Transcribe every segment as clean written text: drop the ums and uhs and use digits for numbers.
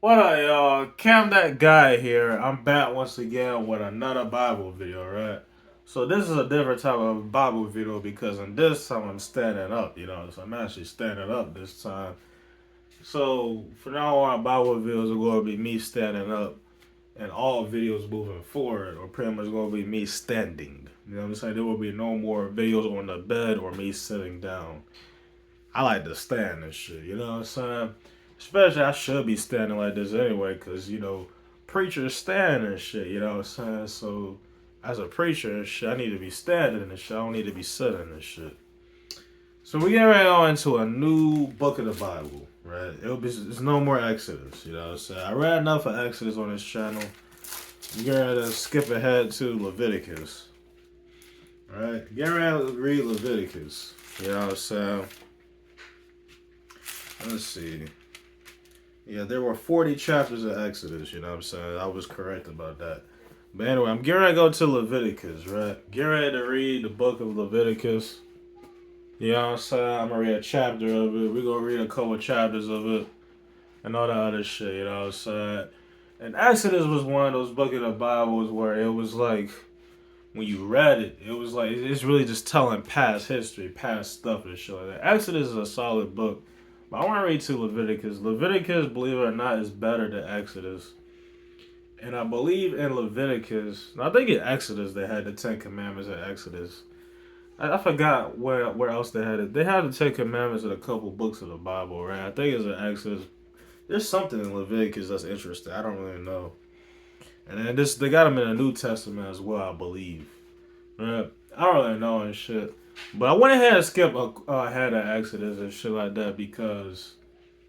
What up, y'all? Cam that guy here. I'm back once again with another Bible video, right? So this is a different type of Bible video because in this time I'm standing up, so I'm actually standing up this time. So for now on, Bible videos are going to be me standing up, and all videos moving forward are pretty much going to be me standing. You know what I'm saying? There will be no more videos on the bed or me sitting down. I like to stand and shit. You know what I'm saying? Especially I should be standing like this anyway, cause preachers stand and shit. You know what I'm saying? So as a preacher and shit, I need to be standing and shit. I don't need to be sitting and shit. So we get right on into a new book of the Bible, right? It's no more Exodus. You know what I'm saying? I read enough of Exodus on this channel. We're gonna skip ahead to Leviticus. Right? Get ready to read Leviticus. You know what I'm saying? Let's see. Yeah, there were 40 chapters of Exodus, you know what I'm saying? I was correct about that. But anyway, I'm getting ready to go to Leviticus, right? Get ready to read the book of Leviticus. You know what I'm saying? I'm going to read a chapter of it. We're going to read a couple chapters of it and all that other shit, you know what I'm saying? And Exodus was one of those books of the Bibles where it was like, when you read it, it was like, it's really just telling past history, past stuff and shit like that. Exodus is a solid book. But I want to read to Leviticus. Leviticus, believe it or not, is better than Exodus. And I believe in Leviticus, I think in Exodus they had the Ten Commandments in Exodus. I forgot where else they had it. They had the Ten Commandments in a couple books of the Bible, right? I think it's in Exodus. There's something in Leviticus that's interesting. I don't really know. And then they got them in the New Testament as well, I believe. Right? I don't really know and shit. But I went ahead and skipped ahead of Exodus and shit like that because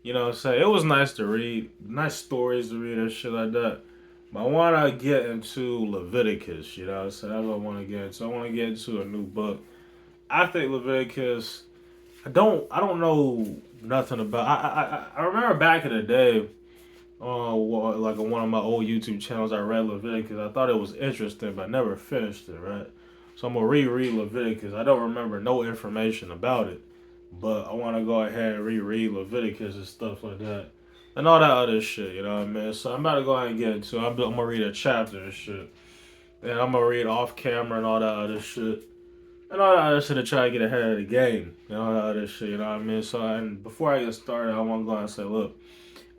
what I'm saying? It was nice to read, nice stories to read and shit like that. But I want to get into Leviticus, you know what I'm saying? That's what I want to get into. I want to get into a new book. I think Leviticus, I don't know nothing about. I remember back in the day, like on one of my old YouTube channels, I read Leviticus. I thought it was interesting, but I never finished it, right? So I'm gonna reread Leviticus. I don't remember no information about it, but I want to go ahead and reread Leviticus and stuff like that, and all that other shit. You know what I mean? So I'm about to go ahead and get into it. I'm gonna read a chapter and shit, and I'm gonna read off camera and all that other shit. And all that other shit to try to get ahead of the game. And all that other shit, you know what I mean? So, and before I get started, I want to go and say, look,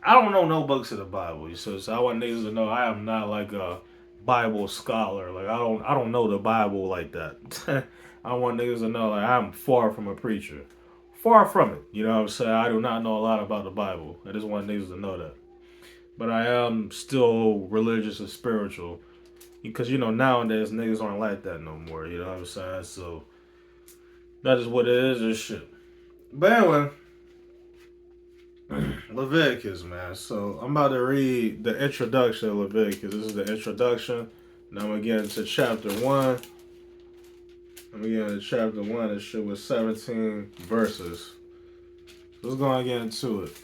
I don't know no books of the Bible. So I want niggas to know I am not like a Bible scholar. Like I don't know the Bible like that. I want niggas to know like I'm far from a preacher. Far from it. You know what I'm saying? I do not know a lot about the Bible. I just want niggas to know that. But I am still religious and spiritual. Because nowadays niggas aren't like that no more. You know what I'm saying? So that is what it is and shit. But anyway, Leviticus, man. So I'm about to read the introduction of Leviticus. This is the introduction. Now I'm gonna get into chapter one. I'm gonna get into chapter one. This shit was 17 verses. So let's go and get into it.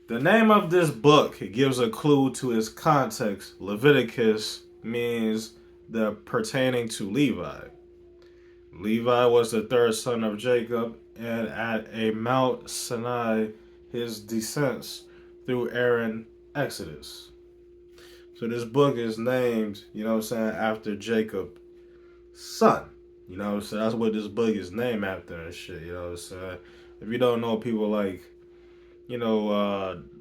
The name of this book gives a clue to its context. Leviticus means the pertaining to Levi. Levi was the third son of Jacob, and at a Mount Sinai, his descents through Aaron Exodus. So this book is named, after Jacob's son. You know what I'm saying? That's what this book is named after and shit, you know what I'm saying? If you don't know people like, what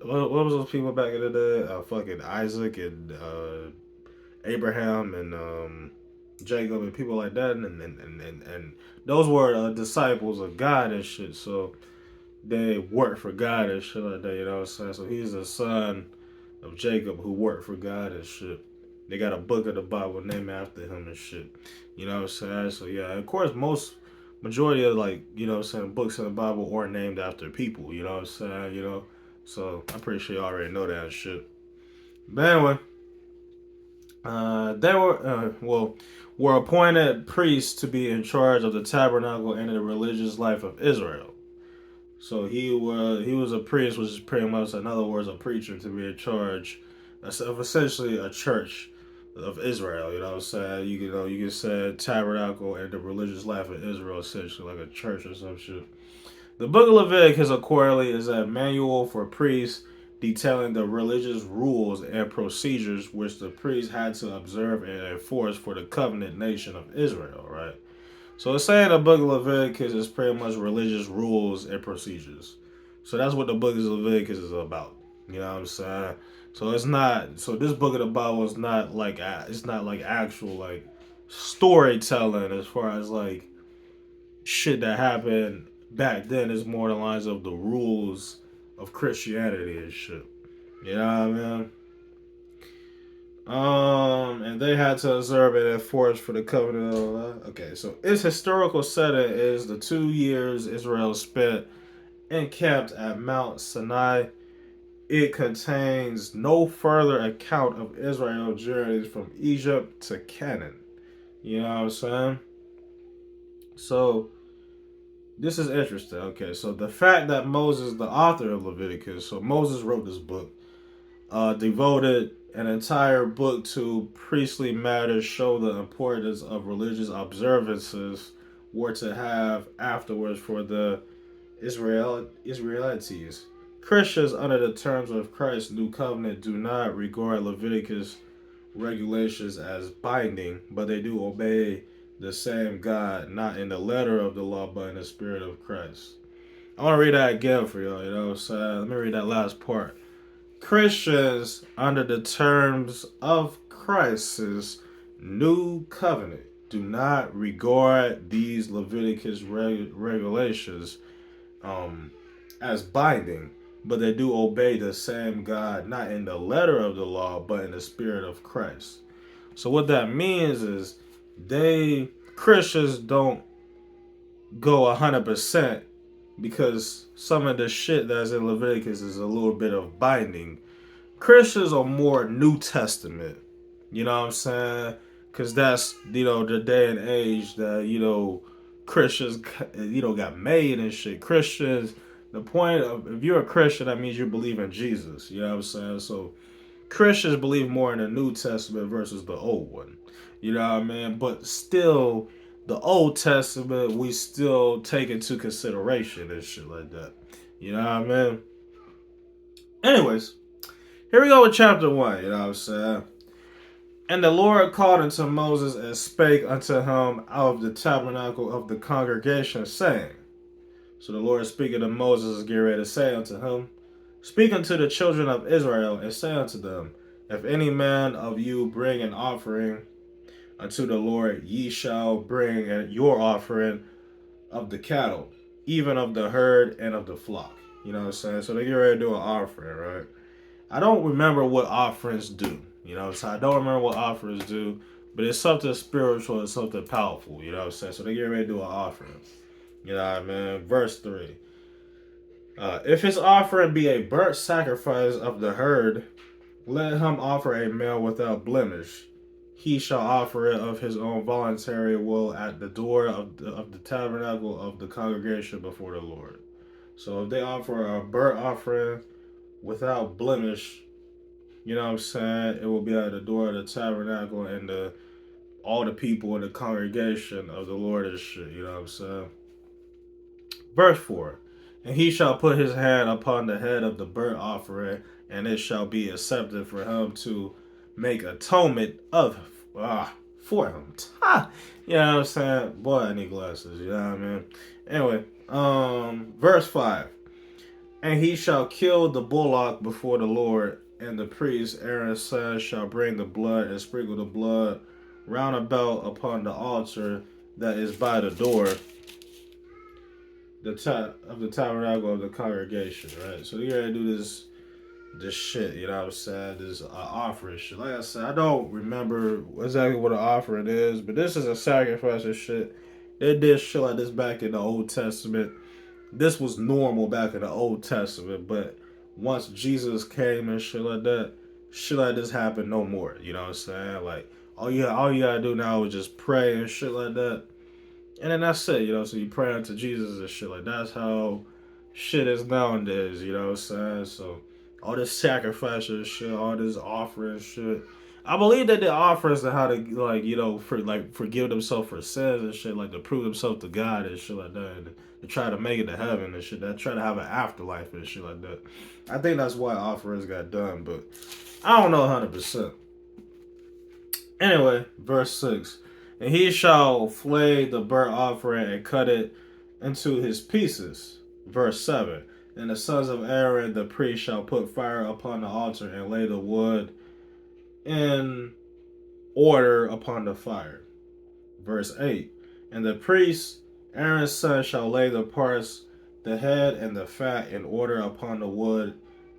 was those people back in the day? Fucking Isaac and Abraham and Jacob and people like that, and those were disciples of God and shit. So they worked for God and shit like that. You know what I'm saying? So he's the son of Jacob who worked for God and shit. They got a book of the Bible named after him and shit. You know what I'm saying? So yeah, of course, majority of books in the Bible are named after people. You know what I'm saying? So I'm pretty sure you already know that shit. But anyway, they were appointed priests to be in charge of the tabernacle and the religious life of Israel. So he was a priest, which is pretty much, in other words, a preacher to be in charge of essentially a church of Israel. You know what I'm saying? You can say tabernacle and the religious life of Israel, essentially like a church or some shit. The Book of Leviticus, accordingly, is a manual for priests detailing the religious rules and procedures which the priests had to observe and enforce for the covenant nation of Israel, right? So it's saying the book of Leviticus is pretty much religious rules and procedures. So that's what the book of Leviticus is about. You know what I'm saying? So it's not. So this book of the Bible is not like it's not like actual like storytelling as far as like shit that happened back then. It's more the lines of the rules of Christianity and shit. You know what I mean? And they had to observe it and enforce for the covenant. Okay, so its historical setting is the 2 years Israel spent encamped at Mount Sinai. It contains no further account of Israel's journeys from Egypt to Canaan. You know what I'm saying? So this is interesting. Okay, so the fact that Moses, the author of Leviticus, so Moses wrote this book, devoted an entire book to priestly matters, show the importance of religious observances were to have afterwards for the Israelites. Christians, under the terms of Christ's new covenant, do not regard Leviticus regulations as binding, but they do obey the same God, not in the letter of the law, but in the spirit of Christ. I want to read that again for y'all, you know what I'm saying? Let me read that last part. Christians, under the terms of Christ's new covenant, do not regard these Leviticus regulations as binding, but they do obey the same God, not in the letter of the law, but in the spirit of Christ. So what that means is Christians don't go 100% because some of the shit that's in Leviticus is a little bit of binding. Christians are more New Testament. You know what I'm saying? Because that's, the day and age that, Christians, got made and shit. Christians, the point of, if you're a Christian, that means you believe in Jesus. You know what I'm saying? So Christians believe more in the New Testament versus the Old one. You know what I mean? But still, the Old Testament, we still take into consideration and shit like that. You know what I mean? Anyways, here we go with chapter 1, you know what I'm saying? And the Lord called unto Moses and spake unto him out of the tabernacle of the congregation, saying, so the Lord speaking to Moses is getting ready to say unto him, speak unto the children of Israel and say unto them, if any man of you bring an offering unto the Lord, ye shall bring your offering of the cattle, even of the herd and of the flock. You know what I'm saying? So they get ready to do an offering, right? I don't remember what offerings do. You know what I'm saying? I don't remember what offerings do, but it's something spiritual and something powerful. You know what I'm saying? So they get ready to do an offering. You know what I mean? Verse 3. If his offering be a burnt sacrifice of the herd, let him offer a male without blemish. He shall offer it of his own voluntary will at the door of the tabernacle of the congregation before the Lord. So if they offer a burnt offering without blemish, you know what I'm saying, it will be at the door of the tabernacle and all the people in the congregation of the Lord and shit, you know what I'm saying? Verse 4. And he shall put his hand upon the head of the burnt offering, and it shall be accepted for him to make atonement for him. You know what I'm saying? Boy, I need glasses, you know what I mean? Anyway, verse 5. And he shall kill the bullock before the Lord, and the priest Aaron's son shall bring the blood and sprinkle the blood round about upon the altar that is by the door of the tabernacle of the congregation, right? So you gotta do this shit, you know what I'm saying? This offering shit. Like I said, I don't remember exactly what an offering is, but this is a sacrifice and shit. They did shit like this back in the Old Testament. This was normal back in the Old Testament, but once Jesus came and shit like that, shit like this happened no more. You know what I'm saying? Like all you gotta do now is just pray and shit like that. And then that's it, you know, so you pray unto Jesus and shit. Like, that's how shit is nowadays, you know what I'm saying? So, all this sacrifice and shit, all this offering shit. I believe that they offer us how to like forgive themselves for sins and shit, like to prove themselves to God and shit like that, and to try to make it to heaven and shit. That try to have an afterlife and shit like that. I think that's why offerings got done, but I don't know 100%. Anyway, verse 6. And he shall flay the burnt offering and cut it into his pieces. Verse 7. And the sons of Aaron the priest shall put fire upon the altar and lay the wood in order upon the fire. Verse 8. And the priest, Aaron's son, shall lay the parts, the head and the fat, in order upon the wood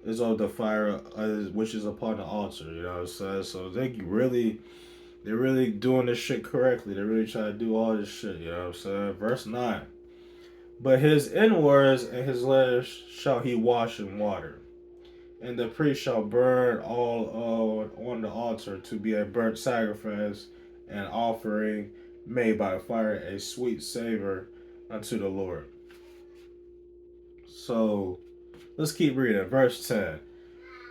is of the fire which is upon the altar. You know what I'm saying? So they're really doing this shit correctly. They're really trying to do all this shit. You know what I'm saying? Verse 9. But his inwards and his legs shall he wash in water. And the priest shall burn all on the altar to be a burnt sacrifice and offering made by fire, a sweet savor unto the Lord. So let's keep reading. Verse 10.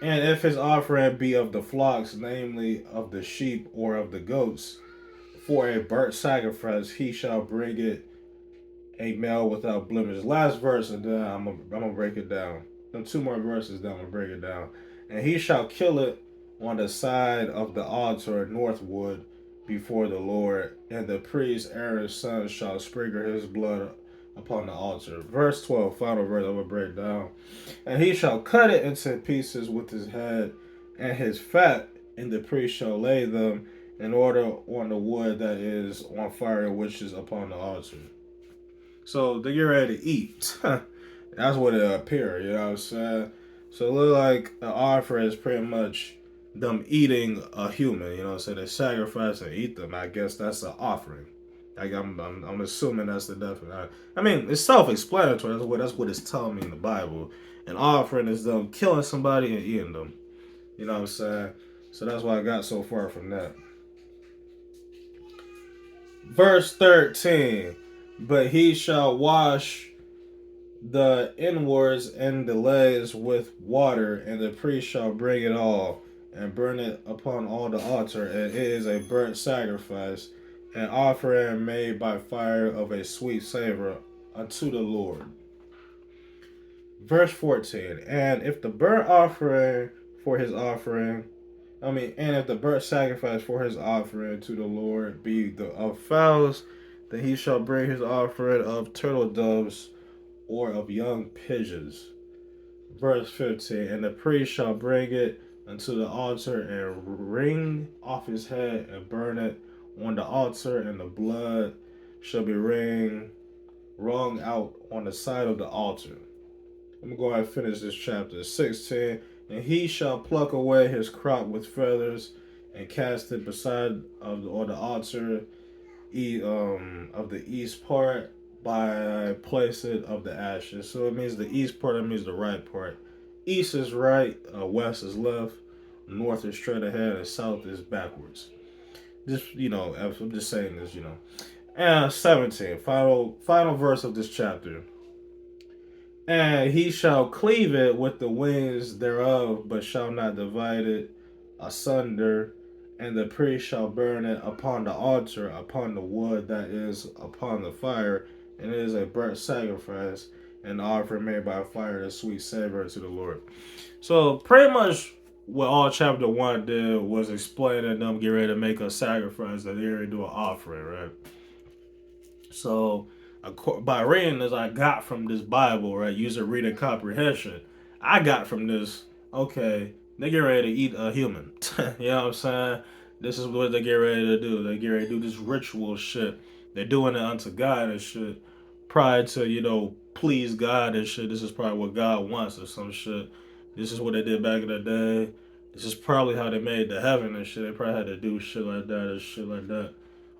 And if his offering be of the flocks, namely of the sheep or of the goats, for a burnt sacrifice, he shall bring it a male without blemish. Last verse, and then I'm gonna break it down. Then two more verses, then I'm gonna break it down. And he shall kill it on the side of the altar northward before the Lord, and the priest Aaron's son shall sprinkle his blood upon the altar. Verse 12, final verse, I'm gonna break down. And he shall cut it into pieces with his head and his fat, and the priest shall lay them in order on the wood that is on fire, which is upon the altar. So they get ready to eat. That's what it appears, you know what I'm saying? So it look like an offering is pretty much them eating a human, you know what I'm saying? They sacrifice and eat them. I guess that's an offering. Like I'm assuming that's the definition. I mean, it's self-explanatory. That's what it's telling me in the Bible. An offering is them killing somebody and eating them. You know what I'm saying? So that's why I got so far from that. Verse 13. But he shall wash the inwards and the legs with water, and the priest shall bring it all and burn it upon all the altar, and it is a burnt sacrifice, an offering made by fire of a sweet savor unto the Lord. Verse 14. And if the burnt offering for his offering, and if the burnt sacrifice for his offering to the Lord be of fowls, then he shall bring his offering of turtle doves or of young pigeons. Verse 15. And the priest shall bring it unto the altar and wring off his head and burn it on the altar, and the blood shall be wrung out on the side of the altar. I'm going to go ahead and finish this chapter. 16. And he shall pluck away his crop with feathers and cast it beside the altar of the east part by place it of the ashes. So it means the east part, it means the right part. East is right, west is left, north is straight ahead, and south is backwards. Just, I'm just saying this, And 17, final verse of this chapter. And he shall cleave it with the wings thereof, but shall not divide it asunder. And the priest shall burn it upon the altar, upon the wood that is upon the fire, and it is a burnt sacrifice, and the offering made by fire, a sweet savor to the Lord. So pretty much what all chapter 1 did was explaining them get ready to make a sacrifice, that they're going to do an offering, right? So by reading this, I got from this Bible, right? User reading comprehension. I got from this, okay, they get ready to eat a human. You know what I'm saying? This is what they get ready to do. They get ready to do this ritual shit. They're doing it unto God and shit. Prior to, please God and shit. This is probably what God wants or some shit. This is what they did back in the day. This is probably how they made the heaven and shit. They probably had to do shit like that and shit like that.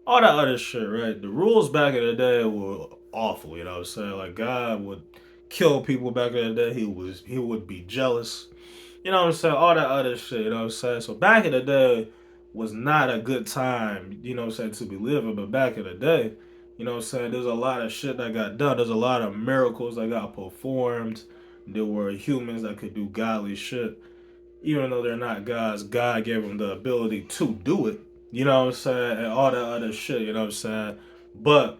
All that other shit, right? The rules back in the day were awful, you know what I'm saying? Like, God would kill people back in the day. He would be jealous. You know what I'm saying? All that other shit, you know what I'm saying? So back in the day was not a good time, you know what I'm saying, to be living. But back in the day, you know what I'm saying, there's a lot of shit that got done. There's a lot of miracles that got performed. There were humans that could do godly shit. even though they're not gods, God gave them the ability to do it. You know what I'm saying? And all that other shit, you know what I'm saying? But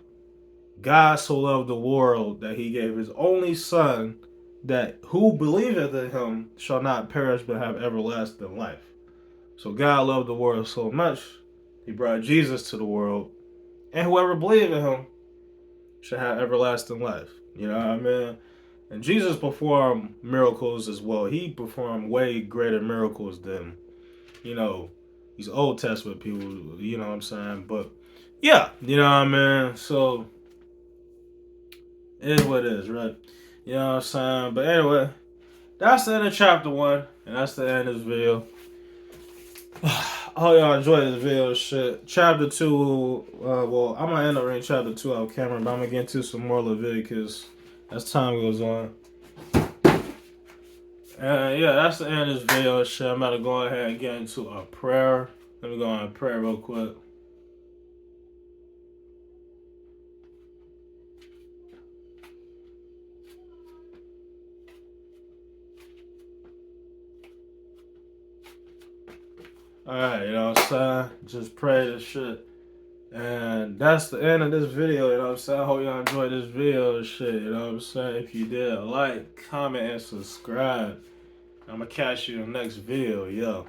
God so loved the world that he gave his only son, that who believeth in him shall not perish but have everlasting life. So God loved the world so much, he brought Jesus to the world, and whoever believes in him shall have everlasting life. You know what I mean? And Jesus performed miracles as well. He performed way greater miracles than, you know, these Old Testament people, you know what I'm saying? But yeah, you know what I mean? So it is what it is, right? You know what I'm saying? But anyway, that's the end of chapter 1, and that's the end of this video. I hope y'all enjoyed this video shit. Chapter 2, well, I'm gonna end up reading chapter 2 out of camera, but I'm gonna get into some more Leviticus as time goes on. And yeah, that's the end of this video shit. I'm about to go ahead and get into a prayer. Let me go on a prayer real quick. Alright, you know what I'm saying? Just pray this shit. And that's the end of this video, you know what I'm saying? I hope y'all enjoyed this video and shit, you know what I'm saying? If you did, like, comment, and subscribe. I'm gonna catch you in the next video, yo.